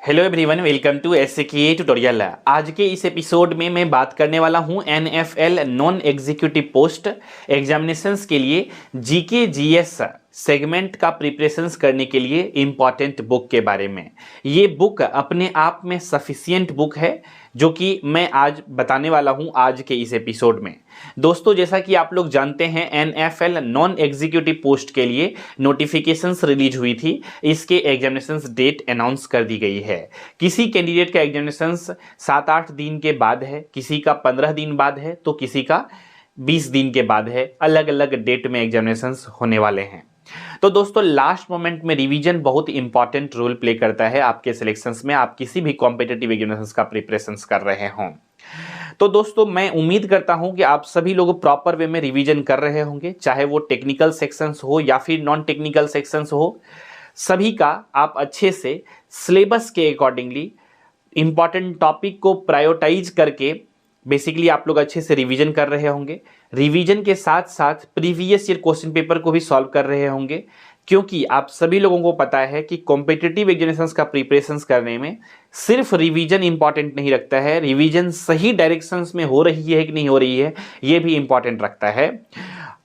Hello everyone, welcome to SCK tutorial. आज के इस एपिसोड में मैं बात करने वाला हूं NFL non executive post examinations के लिए जीके जीएस सेगमेंट का प्रिपरेशंस करने के लिए इम्पॉर्टेंट बुक के बारे में। ये बुक अपने आप में सफिशिएंट बुक है जो कि मैं आज बताने वाला हूं आज के इस एपिसोड में। दोस्तों, जैसा कि आप लोग जानते हैं एनएफएल नॉन एग्जीक्यूटिव पोस्ट के लिए नोटिफिकेशंस रिलीज हुई थी। इसके एग्जामिनेशंस डेट अनाउंस कर दी गई है। किसी कैंडिडेट का एग्जामिनेशंस 7-8 दिन के बाद है, किसी का 15 दिन बाद है, तो किसी का 20 दिन के बाद है। अलग अलग डेट में एग्जामिनेशंस होने वाले हैं। तो दोस्तों, लास्ट मोमेंट में रिवीजन बहुत इंपॉर्टेंट रोल प्ले करता है आपके सिलेक्शंस में। आप किसी भी कॉम्पिटिटिव एग्जामिनेशंस का प्रिपरेशंस कर रहे हों तो दोस्तों, मैं उम्मीद करता हूं कि आप सभी लोग प्रॉपर वे में रिवीजन कर रहे होंगे, चाहे वो टेक्निकल सेक्शंस हो या फिर नॉन टेक्निकल सेक्शंस हो। सभी का आप अच्छे से सिलेबस के अकॉर्डिंगली इंपॉर्टेंट टॉपिक को प्रायोरिटाइज करके बेसिकली आप लोग अच्छे से रिवीजन कर रहे होंगे। रिवीजन के साथ साथ प्रीवियस ईयर क्वेश्चन पेपर को भी सॉल्व कर रहे होंगे, क्योंकि आप सभी लोगों को पता है कि कॉम्पिटिटिव एग्जामिनेशंस का प्रिपरेशंस करने में सिर्फ रिवीजन इंपॉर्टेंट नहीं रखता है, रिवीजन सही डायरेक्शंस में हो रही है कि नहीं हो रही है ये भी इंपॉर्टेंट रखता है।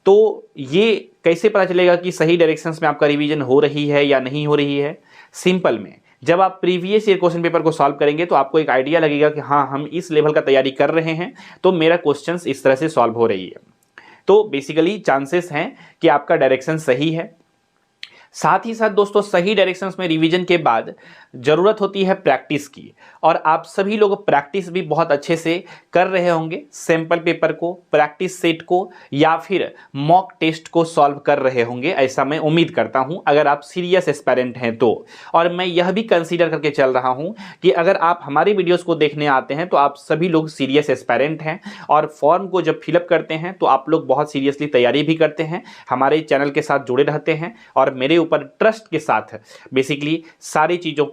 तो ये कैसे पता चलेगा कि सही डायरेक्शंस में आपका रिवीजन हो रही है या नहीं हो रही है? सिंपल में, जब आप प्रीवियस ईयर क्वेश्चन पेपर को सॉल्व करेंगे तो आपको एक आइडिया लगेगा कि हाँ, हम इस लेवल का तैयारी कर रहे हैं तो मेरा क्वेश्चंस इस तरह से सॉल्व हो रही है। तो बेसिकली चांसेस हैं कि आपका डायरेक्शन सही है। साथ ही साथ दोस्तों, सही डायरेक्शंस में रिवीजन के बाद जरूरत होती है प्रैक्टिस की, और आप सभी लोग प्रैक्टिस भी बहुत अच्छे से कर रहे होंगे। सैंपल पेपर को, प्रैक्टिस सेट को या फिर मॉक टेस्ट को सॉल्व कर रहे होंगे, ऐसा मैं उम्मीद करता हूं, अगर आप सीरियस एस्पायरेंट हैं तो। और मैं यह भी कंसीडर करके चल रहा हूं कि अगर आप हमारे वीडियोस को देखने आते हैं तो आप सभी लोग सीरियस एस्पायरेंट हैं, और फॉर्म को जब फिलअप करते हैं तो आप लोग बहुत सीरियसली तैयारी भी करते हैं, हमारे चैनल के साथ जुड़े रहते हैं और मेरे ऊपर ट्रस्ट के साथ बेसिकली सारी चीज़ों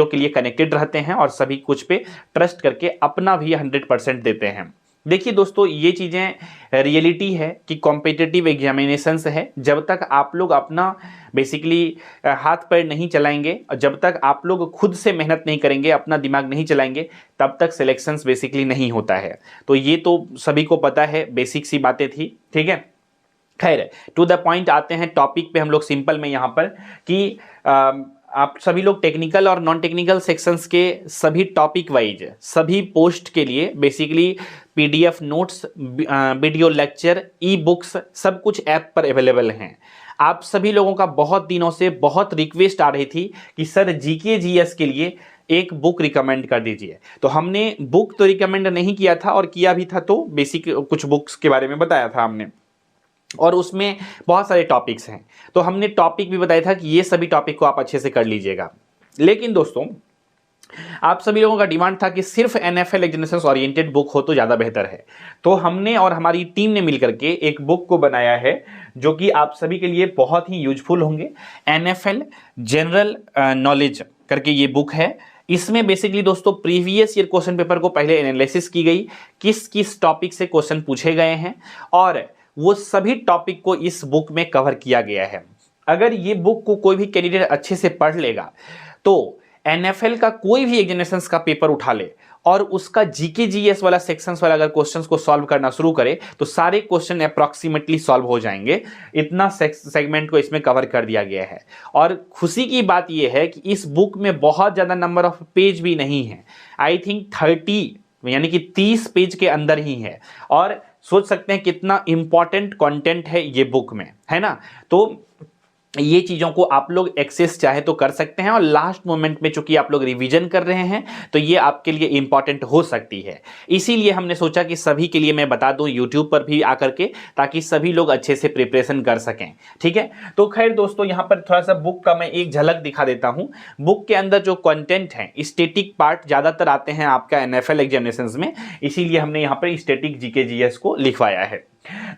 के लिए कनेक्टेड रहते हैं, और सभी कुछ पे ट्रस्ट करके अपना भी 100% देते हैं। देखिए दोस्तों, ये चीज़ें रियलिटी है कि कॉम्पिटिटिव एग्जामिनेशंस है। जब तक आप लोग अपना बेसिकली हाथ पैर नहीं चलाएंगे, जब तक आप लोग खुद से मेहनत नहीं करेंगे, अपना दिमाग नहीं चलाएंगे, तब तक सिलेक्शंस बेसिकली नहीं होता है। तो ये तो सभी को पता है, बेसिक सी बातें थी, ठीक है। खैर, टू द पॉइंट आते हैं टॉपिक पे हम लोग सिंपल में यहाँ पर कि आप सभी लोग टेक्निकल और नॉन टेक्निकल सेक्शंस के सभी टॉपिक वाइज सभी पोस्ट के लिए basically PDF notes, video lecture, e books सब कुछ ऐप पर अवेलेबल हैं। आप सभी लोगों का बहुत दिनों से बहुत रिक्वेस्ट आ रही थी कि सर जीके जीएस के लिए एक बुक रिकमेंड कर दीजिए। तो हमने बुक तो रिकमेंड नहीं किया था, और किया भी था तो बेसिक कुछ बुक्स के बारे में बताया था हमने, और उसमें बहुत सारे टॉपिक्स हैं। तो हमने टॉपिक भी बताया था कि ये सभी टॉपिक को आप अच्छे से कर लीजिएगा। लेकिन दोस्तों, आप सभी लोगों का डिमांड था कि सिर्फ एनएफएल एग्जामिनेशंस ओरिएंटेड बुक हो तो ज़्यादा बेहतर है। तो हमने और हमारी टीम ने मिलकर के एक बुक को बनाया है जो कि आप सभी के लिए बहुत ही यूजफुल होंगे। एनएफएल जनरल नॉलेज करके ये बुक है। इसमें बेसिकली दोस्तों प्रीवियस ईयर क्वेश्चन पेपर को पहले एनालिसिस की गई, किस किस टॉपिक से क्वेश्चन पूछे गए हैं, और वो सभी टॉपिक को इस बुक में कवर किया गया है। अगर ये बुक को कोई भी कैंडिडेट अच्छे से पढ़ लेगा तो एनएफएल का कोई भी एग्जामिनेशंस का पेपर उठा ले और उसका जीके जीएस वाला सेक्शंस वाला अगर क्वेश्चंस को सॉल्व करना शुरू करे तो सारे क्वेश्चन अप्रॉक्सीमेटली सॉल्व हो जाएंगे। इतना सेगमेंट को इसमें कवर कर दिया गया है। और खुशी की बात यह है कि इस बुक में बहुत ज़्यादा नंबर ऑफ पेज भी नहीं है। आई थिंक 30 यानी कि 30 पेज के अंदर ही है, और सोच सकते हैं कितना इंपॉर्टेंट कंटेंट है ये बुक में, है ना। तो ये चीज़ों को आप लोग एक्सेस चाहे तो कर सकते हैं, और लास्ट मोमेंट में चूंकि आप लोग रिवीजन कर रहे हैं तो ये आपके लिए इंपॉर्टेंट हो सकती है। इसीलिए हमने सोचा कि सभी के लिए मैं बता दूं यूट्यूब पर भी आकर के, ताकि सभी लोग अच्छे से प्रिपरेशन कर सकें, ठीक है। तो खैर दोस्तों, यहाँ पर थोड़ा सा बुक का मैं एक झलक दिखा देता हूँ। बुक के अंदर जो कंटेंट है, स्टैटिक पार्ट ज़्यादातर आते हैं आपका एनएफएल एग्जामिनेशंस में, इसीलिए हमने यहाँ पर स्टैटिक जीके जीएस को लिखवाया है।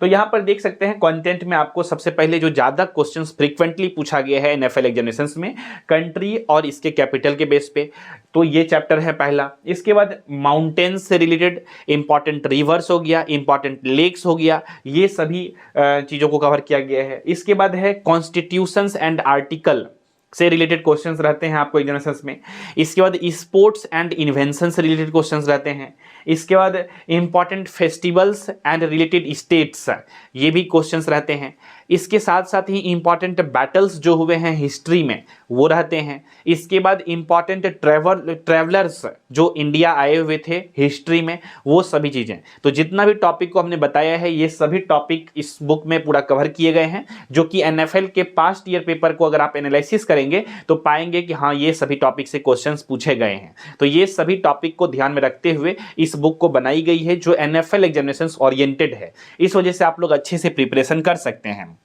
तो यहां पर देख सकते हैं कंटेंट में आपको सबसे पहले जो ज्यादा क्वेश्चंस फ्रीक्वेंटली पूछा गया है एनएफएल एग्जामिनेशंस में, कंट्री और इसके कैपिटल के बेस पे, तो ये चैप्टर है पहला। इसके बाद माउंटेन्स से रिलेटेड इंपॉर्टेंट रिवर्स हो गया, इंपॉर्टेंट लेक्स हो गया, ये सभी चीजों को कवर किया गया है। इसके बाद है कॉन्स्टिट्यूशंस एंड आर्टिकल से रिलेटेड क्वेश्चंस रहते हैं आपको एग्जामिनेशंस में। इसके बाद स्पोर्ट्स एंड इन्वेंशन से रिलेटेड क्वेश्चंस रहते हैं। इसके बाद important festivals and related states, ये भी क्वेश्चंस रहते हैं। इसके साथ साथ ही इंपॉर्टेंट बैटल्स जो हुए हैं हिस्ट्री में वो रहते हैं। इसके बाद इंपॉर्टेंट ट्रैवलर्स जो इंडिया आए हुए थे हिस्ट्री में, वो सभी चीज़ें। तो जितना भी टॉपिक को हमने बताया है ये सभी टॉपिक इस बुक में पूरा कवर किए गए हैं, जो कि NFL के पास्ट ईयर पेपर को अगर आप एनालिसिस करेंगे तो पाएंगे कि हाँ ये सभी टॉपिक से क्वेश्चंस पूछे गए हैं। तो ये सभी टॉपिक को ध्यान में रखते हुए इस बुक को बनाई गई है जो NFL एग्जामिनेशंस ओरिएंटेड है। इस वजह से आप लोग अच्छे से प्रिपरेशन कर सकते हैं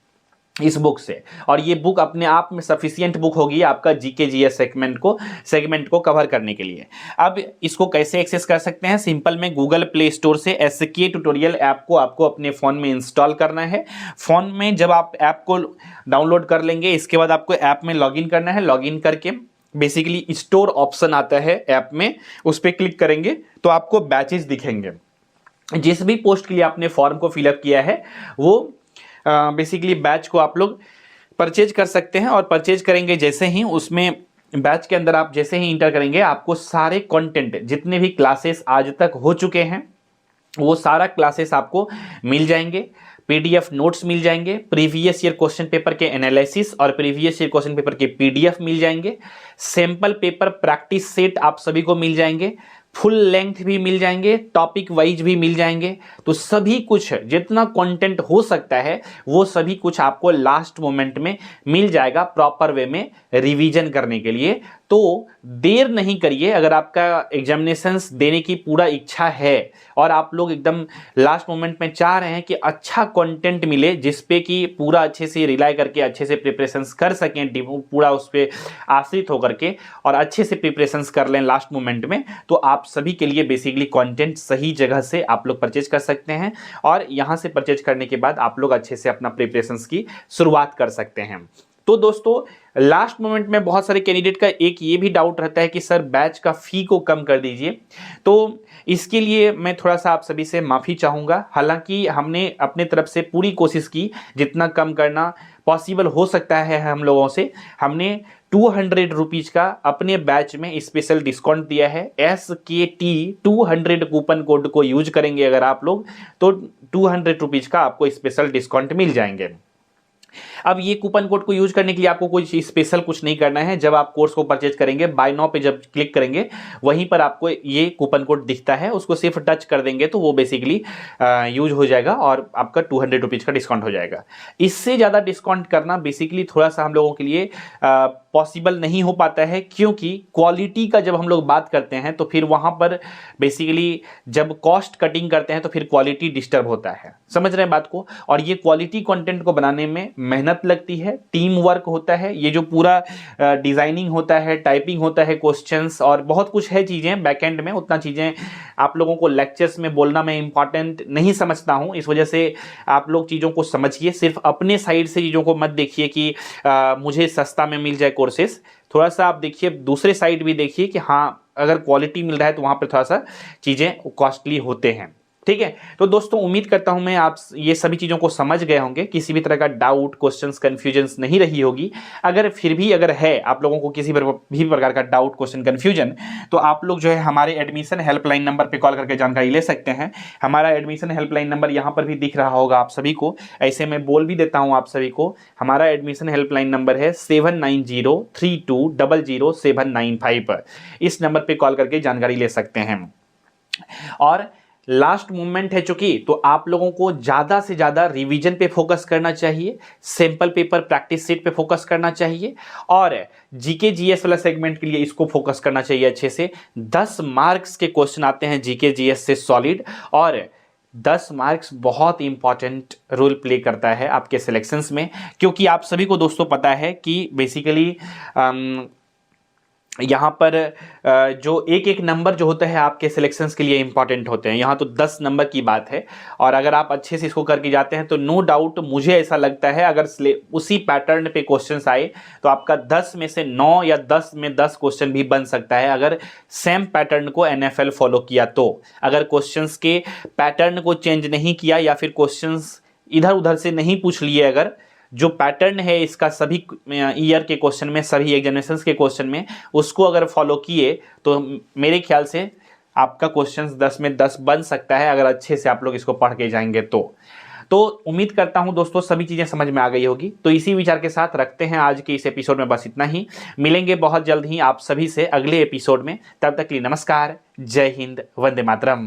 इस बुक से, और ये बुक अपने आप में सफिशिएंट बुक होगी आपका जीके जीएस सेगमेंट को कवर करने के लिए। अब इसको कैसे एक्सेस कर सकते हैं? सिंपल में गूगल प्ले स्टोर से एसके ट्यूटोरियल ऐप को आपको अपने फ़ोन में इंस्टॉल करना है। फ़ोन में जब आप ऐप को डाउनलोड कर लेंगे, इसके बाद आपको ऐप में लॉगिन करना है। लॉगिन करके बेसिकली स्टोर ऑप्शन आता है ऐप में, उस पर क्लिक करेंगे तो आपको बैचेस दिखेंगे। जिस भी पोस्ट के लिए आपने फॉर्म को फिलअप किया है वो बेसिकली बैच को आप लोग परचेज कर सकते हैं। और परचेज करेंगे जैसे ही, उसमें बैच के अंदर आप जैसे ही इंटर करेंगे आपको सारे कंटेंट जितने भी क्लासेस आज तक हो चुके हैं वो सारा क्लासेस आपको मिल जाएंगे। PDF नोट्स मिल जाएंगे, प्रीवियस ईयर क्वेश्चन पेपर के एनालिसिस और प्रीवियस ईयर क्वेश्चन पेपर के PDF मिल जाएंगे। सैंपल पेपर प्रैक्टिस सेट आप सभी को मिल जाएंगे। फुल लेंथ भी मिल जाएंगे, टॉपिक वाइज भी मिल जाएंगे। तो सभी कुछ जितना कंटेंट हो सकता है वो सभी कुछ आपको लास्ट मोमेंट में मिल जाएगा प्रॉपर वे में रिवीजन करने के लिए। तो देर नहीं करिए, अगर आपका एग्जामिनेशंस देने की पूरा इच्छा है और आप लोग एकदम लास्ट मोमेंट में चाह रहे हैं कि अच्छा कंटेंट मिले जिस पे कि पूरा अच्छे से रिलाई करके अच्छे से प्रिपरेशंस कर सकें, पूरा उस पर आश्रित होकर के और अच्छे से प्रिपरेशंस कर लें लास्ट मोमेंट में, तो आप सभी के लिए बेसिकली कंटेंट सही जगह से आप लोग परचेज कर सकते हैं। और यहाँ से परचेज करने के बाद आप लोग अच्छे से अपना प्रिपरेशंस की शुरुआत कर सकते हैं। तो दोस्तों लास्ट मोमेंट में बहुत सारे कैंडिडेट का एक ये भी डाउट रहता है कि सर बैच का फी को कम कर दीजिए। तो इसके लिए मैं थोड़ा सा आप सभी से माफ़ी चाहूँगा। हालांकि हमने अपने तरफ से पूरी कोशिश की जितना कम करना पॉसिबल हो सकता है हम लोगों से। हमने 200 रुपीज़ का अपने बैच में स्पेशल डिस्काउंट दिया है। SKT 200 कूपन कोड को यूज करेंगे अगर आप लोग तो 200 रुपीज़ का आपको स्पेशल डिस्काउंट मिल जाएंगे। अब ये कूपन कोड को यूज करने के लिए आपको कोई स्पेशल कुछ नहीं करना है। जब आप कोर्स को परचेज करेंगे बाय नाउ पे जब क्लिक करेंगे वहीं पर आपको ये कूपन कोड दिखता है, उसको सिर्फ टच कर देंगे तो वो बेसिकली यूज हो जाएगा और आपका 200 रुपीज़ का डिस्काउंट हो जाएगा। इससे ज़्यादा डिस्काउंट करना बेसिकली थोड़ा सा हम लोगों के लिए पॉसिबल नहीं हो पाता है, क्योंकि क्वालिटी का जब हम लोग बात करते हैं तो फिर वहाँ पर बेसिकली जब कॉस्ट कटिंग करते हैं तो फिर क्वालिटी डिस्टर्ब होता है। समझ रहे हैं बात को? और ये क्वालिटी कंटेंट को बनाने में मेहनत लगती है, टीम वर्क होता है, ये जो पूरा डिजाइनिंग होता है, टाइपिंग होता है, क्वेश्चंस और बहुत कुछ है चीज़ें बैकएंड में। उतना चीज़ें आप लोगों को लेक्चर्स में बोलना मैं इंपॉर्टेंट नहीं समझता हूँ। इस वजह से आप लोग चीज़ों को समझिए, सिर्फ अपने साइड से चीज़ों को मत देखिए कि मुझे सस्ता में मिल जाए कोर्सेस। थोड़ा सा आप देखिए दूसरे साइड भी देखिए कि हाँ अगर क्वालिटी मिल रहा है तो वहाँ पर थोड़ा सा चीज़ें कॉस्टली होते हैं। ठीक है, तो दोस्तों उम्मीद करता हूं मैं आप ये सभी चीज़ों को समझ गए होंगे, किसी भी तरह का डाउट, क्वेश्चंस, कन्फ्यूजन्स नहीं रही होगी। अगर फिर भी अगर है आप लोगों को किसी भी प्रकार का डाउट, क्वेश्चन, कन्फ्यूजन, तो आप लोग जो है हमारे एडमिशन हेल्पलाइन नंबर पे कॉल करके जानकारी ले सकते हैं। हमारा एडमिशन हेल्पलाइन नंबर यहाँ पर भी दिख रहा होगा आप सभी को, ऐसे मैं बोल भी देता हूँ आप सभी को। हमारा एडमिशन हेल्पलाइन नंबर है 7903200795। इस नंबर पर कॉल करके जानकारी ले सकते हैं। और लास्ट मूवमेंट है चूंकि, तो आप लोगों को ज़्यादा से ज़्यादा रिवीजन पे फोकस करना चाहिए, सैंपल पेपर प्रैक्टिस सेट पे फोकस करना चाहिए और जीके जीएस वाला सेगमेंट के लिए इसको फोकस करना चाहिए अच्छे से। 10 मार्क्स के क्वेश्चन आते हैं जीके जीएस से सॉलिड, और 10 मार्क्स बहुत इंपॉर्टेंट रोल प्ले करता है आपके सिलेक्शंस में, क्योंकि आप सभी को दोस्तों पता है कि बेसिकली यहाँ पर जो एक एक नंबर जो होता है आपके सिलेक्शंस के लिए इंपॉर्टेंट होते हैं। यहाँ तो 10 नंबर की बात है, और अगर आप अच्छे से इसको करके जाते हैं तो नो डाउट मुझे ऐसा लगता है अगर उसी पैटर्न पे क्वेश्चंस आए तो आपका 10 में से 9 या 10 में 10 क्वेश्चन भी बन सकता है, अगर सेम पैटर्न को NFL फॉलो किया तो। अगर क्वेश्चंस के पैटर्न को चेंज नहीं किया या फिर क्वेश्चंस इधर उधर से नहीं पूछ लिए अगर, जो पैटर्न है इसका सभी ईयर के क्वेश्चन में, सभी एग्जामिनेशंस के क्वेश्चन में, उसको अगर फॉलो किए तो मेरे ख्याल से आपका क्वेश्चन 10 में 10 बन सकता है, अगर अच्छे से आप लोग इसको पढ़ के जाएंगे तो उम्मीद करता हूं दोस्तों सभी चीजें समझ में आ गई होगी। तो इसी विचार के साथ रखते हैं आज के इस एपिसोड में बस इतना ही। मिलेंगे बहुत जल्द ही आप सभी से अगले एपिसोड में। तब तक के लिए नमस्कार, जय हिंद, वंदे मातरम।